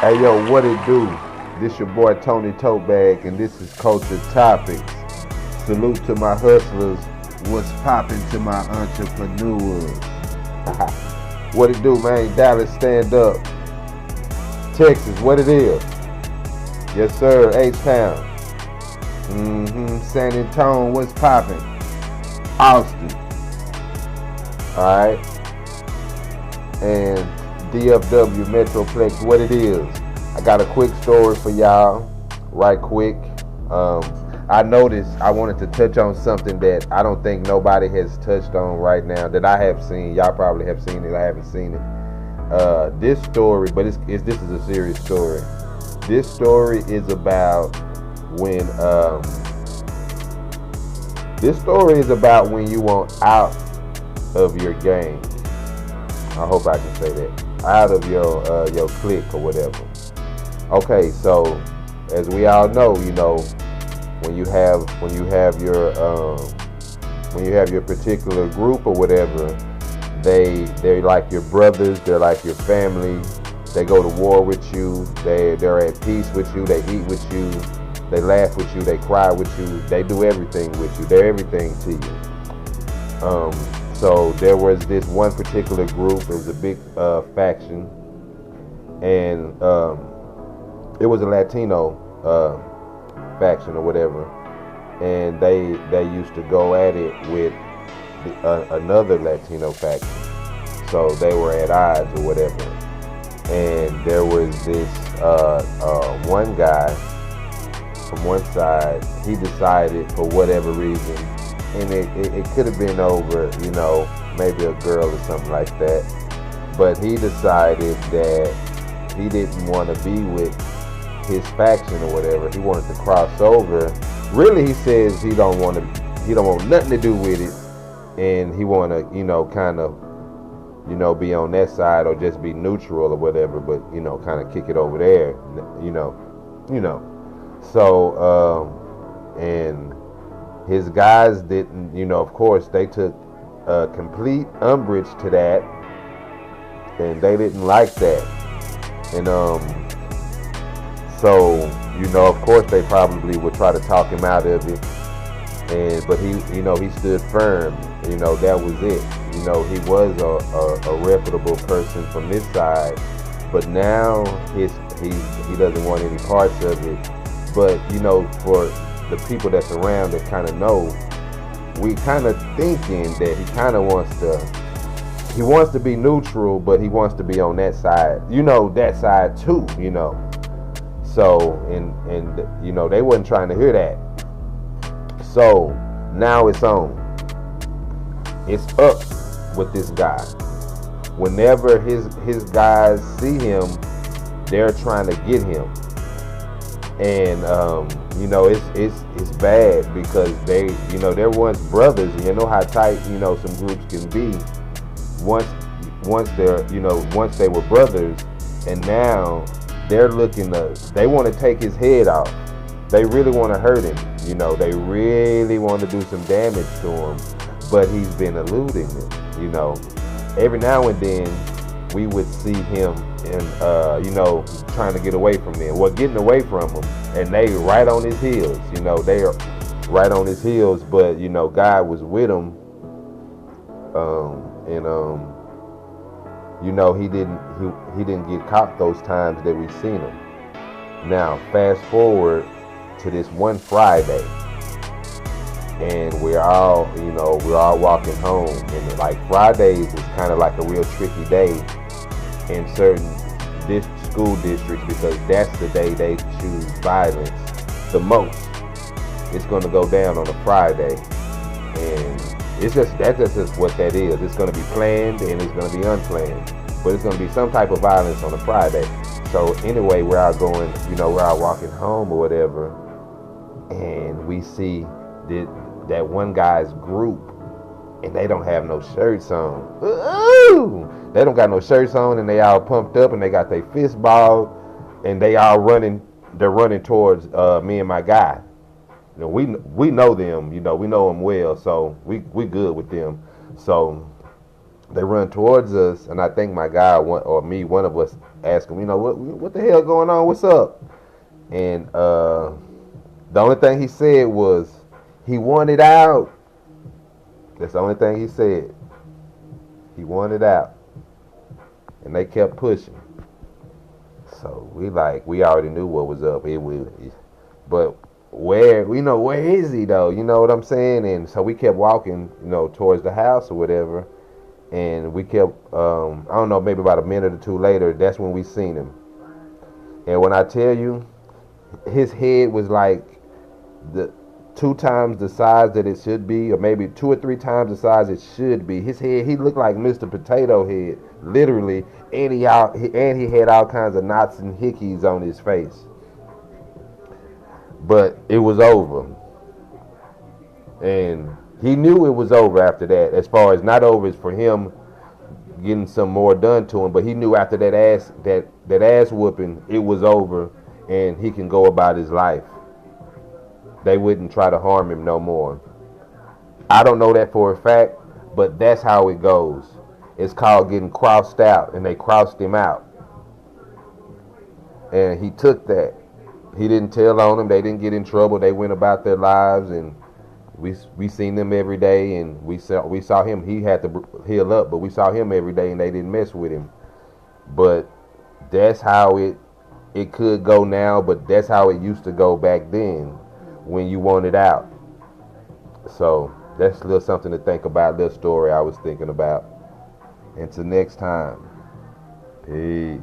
Hey yo, what it do? This your boy Tony ToteBag, and this is Culture Topics. Salute to my hustlers. What's poppin' to my entrepreneurs? What it do, man? Dallas, stand up. Texas, what it is? Yes, sir. H-Town. San Antonio, what's poppin'? Austin. Alright. And DFW Metroplex, what it is. I got a quick story for y'all, right quick. I noticed I wanted to touch on something that I don't think nobody has touched on right now that I have seen. Y'all probably have seen it. I haven't seen it. This story, but this is a serious story. This story is about when you want out of your game. I hope I can say that. Out of your clique or whatever. Okay, so as we all know, when you have your particular group or whatever, they're like your brothers, they're like your family. They go to war with you. They're at peace with you. They eat with you. They laugh with you. They cry with you. They do everything with you. They're everything to you. So there was this one particular group. It was a big faction, and it was a Latino faction or whatever, and they used to go at it with another Latino faction. So they were at odds or whatever. And there was this one guy from one side. He decided for whatever reason, and it could have been over, maybe a girl or something like that. But he decided that he didn't want to be with his faction or whatever. He wanted to cross over. Really, he says he don't want nothing to do with it, and he want to, kind of, be on that side or just be neutral or whatever, but kind of kick it over there, So, and his guys didn't, of course, they took complete umbrage to that, and they didn't like that, and so, of course, they probably would try to talk him out of it, but he stood firm. That was it. He was a reputable person from this side, but now he doesn't want any parts of it. But for the people that's around that kind of know, we kind of thinking that he kind of wants to be neutral, but he wants to be on that side. That side too. So and they wasn't trying to hear that. So now it's on. It's up with this guy. Whenever his guys see him, they're trying to get him, and it's bad because they're once brothers, and you know how tight some groups can be. Once they were brothers, and now they're they want to take his head off. They really want to hurt him. They really want to do some damage to him, but he's been eluding them. Every now and then we would see him trying to get away from them. Well, getting away from him, and they right on his heels. They are right on his heels, but God was with him, he didn't get caught those times that we seen him. Now, fast forward to this one Friday, and we're all walking home, and like Fridays is kind of like a real tricky day in certain school districts because that's the day they choose violence the most. It's going to go down on a Friday, and that's just what that is. It's going to be planned and it's going to be unplanned, but it's going to be some type of violence on a Friday. So anyway, we're out going, we're out walking home or whatever, and we see that one guy's group, and they don't have no shirts on. Ooh! They don't got no shirts on, and they all pumped up, and they got their fist balled, and they all running. They're running towards me and my guy. We know them. We know them well, so we good with them. So They run towards us, and I think my guy or me, one of us, asked him, what the hell going on? What's up? And the only thing he said was, he wanted out. That's the only thing he said. He wanted out. And they kept pushing. So we already knew what was up. But where is he though? You know what I'm saying? And so we kept walking, towards the house or whatever. And we kept, I don't know, maybe about a minute or two later, that's when we seen him. And when I tell you, his head was like the 2 times the size that it should be, or maybe 2 or 3 times the size it should be. His head, he looked like Mr. Potato Head, literally, and he had all kinds of knots and hickeys on his face. But it was over, and he knew it was over after that. As far as not over as for him getting some more done to him, but he knew after that ass whooping, it was over, and he can go about his life. They wouldn't try to harm him no more. I don't know that for a fact, but that's how it goes. It's called getting crossed out, and they crossed him out. And he took that. He didn't tell on them. They didn't get in trouble. They went about their lives, and we seen them every day, and we saw him. He had to heal up, but we saw him every day, and they didn't mess with him. But that's how it could go now, but that's how it used to go back then when you wanted out. So that's a little something to think about, little story I was thinking about. Until next time, peace.